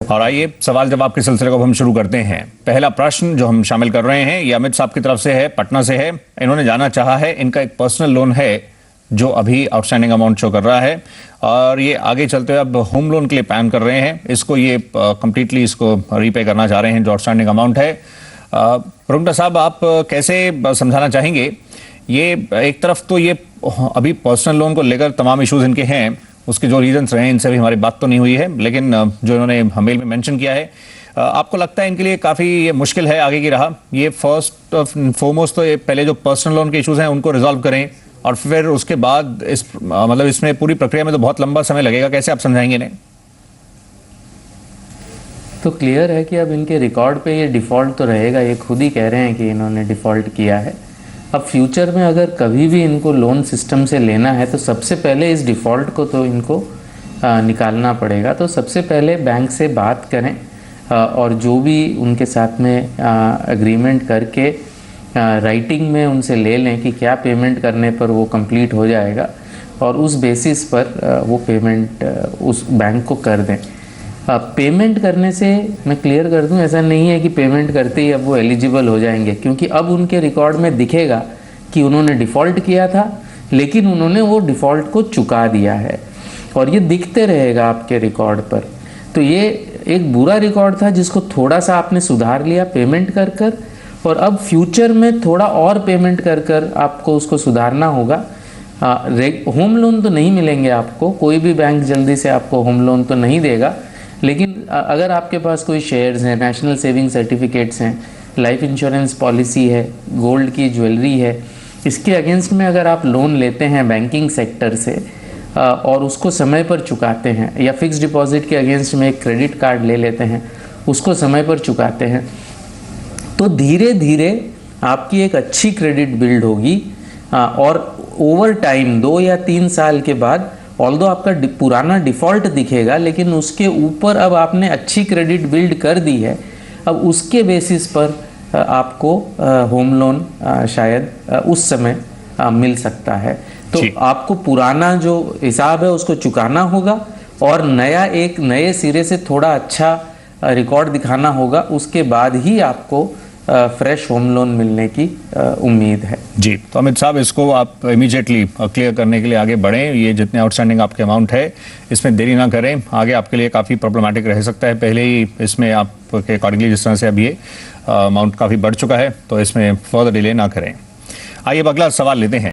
और आइए सवाल जवाब के सिलसिले को हम शुरू करते हैं। पहला प्रश्न जो हम शामिल कर रहे हैं ये अमित साहब की तरफ से है, पटना से है। इन्होंने जानना चाहा है, इनका एक पर्सनल लोन है जो अभी आउटस्टैंडिंग अमाउंट शो कर रहा है और ये आगे चलते हुए अब होम लोन के लिए प्लान कर रहे हैं। इसको ये कंप्लीटली इसको रीपे करना चाह रहे हैं जो आउटस्टैंडिंग अमाउंट है। रुंगटा साहब, आप कैसे समझाना चाहेंगे? ये एक तरफ तो ये अभी पर्सनल लोन को लेकर तमाम इश्यूज इनके हैं, उसके जो रीजंस रहे इनसे भी हमारी बात तो नहीं हुई है, लेकिन जो इन्होंने मेल में मेंशन किया है, आपको लगता है इनके लिए काफ़ी ये मुश्किल है आगे की राह? ये फर्स्ट फॉरमोस्ट तो ये पहले जो पर्सनल लोन के इश्यूज हैं उनको रिजॉल्व करें और फिर उसके बाद मतलब इसमें पूरी प्रक्रिया में तो बहुत लंबा समय लगेगा। कैसे आप समझाएंगे इन्हें? तो क्लियर है कि अब इनके रिकॉर्ड पे ये डिफ़ॉल्ट तो रहेगा। ये खुद ही कह रहे हैं कि इन्होंने डिफ़ॉल्ट किया है। अब फ्यूचर में अगर कभी भी इनको लोन सिस्टम से लेना है तो सबसे पहले इस डिफ़ॉल्ट को तो इनको निकालना पड़ेगा। तो सबसे पहले बैंक से बात करें और जो भी उनके साथ में एग्रीमेंट करके राइटिंग में उनसे ले लें कि क्या पेमेंट करने पर वो कंप्लीट हो जाएगा और उस बेसिस पर वो पेमेंट उस बैंक को कर दें। पेमेंट करने से मैं क्लियर कर दूं, ऐसा नहीं है कि पेमेंट करते ही अब वो एलिजिबल हो जाएंगे, क्योंकि अब उनके रिकॉर्ड में दिखेगा कि उन्होंने डिफ़ॉल्ट किया था लेकिन उन्होंने वो डिफ़ॉल्ट को चुका दिया है और ये दिखते रहेगा आपके रिकॉर्ड पर। तो ये एक बुरा रिकॉर्ड था जिसको थोड़ा सा आपने सुधार लिया पेमेंट कर कर, और अब फ्यूचर में थोड़ा और पेमेंट कर कर आपको उसको सुधारना होगा। होम लोन तो नहीं मिलेंगे आपको, कोई भी बैंक जल्दी से आपको होम लोन तो नहीं देगा, लेकिन अगर आपके पास कोई शेयर्स हैं, नेशनल सेविंग सर्टिफिकेट्स हैं, लाइफ इंश्योरेंस पॉलिसी है, गोल्ड की ज्वेलरी है, इसके अगेंस्ट में अगर आप लोन लेते हैं बैंकिंग सेक्टर से और उसको समय पर चुकाते हैं, या फिक्स डिपॉजिट के अगेंस्ट में एक क्रेडिट कार्ड ले लेते हैं उसको समय पर चुकाते हैं, तो धीरे धीरे आपकी एक अच्छी क्रेडिट बिल्ड होगी और ओवर टाइम 2 या 3 साल के बाद ऑल्दो आपका पुराना डिफ़ॉल्ट दिखेगा लेकिन उसके ऊपर अब आपने अच्छी क्रेडिट बिल्ड कर दी है। अब उसके बेसिस पर आपको होम लोन शायद उस समय मिल सकता है। तो आपको पुराना जो हिसाब है उसको चुकाना होगा और नया एक नए सिरे से थोड़ा अच्छा रिकॉर्ड दिखाना होगा, उसके बाद ही आपको फ्रेश होम लोन मिलने की उम्मीद है। जी, तो अमित साहब, इसको आप इमीडिएटली क्लियर करने के लिए आगे बढ़ें। ये जितने आउटस्टैंडिंग आपके अमाउंट है इसमें देरी ना करें, आगे आपके लिए काफ़ी प्रॉब्लमेटिक रह सकता है। पहले ही इसमें आपके अकॉर्डिंगली जिस तरह से अब ये अमाउंट काफ़ी बढ़ चुका है तो इसमें फर्दर डिले ना करें। आइए अब अगला सवाल लेते हैं।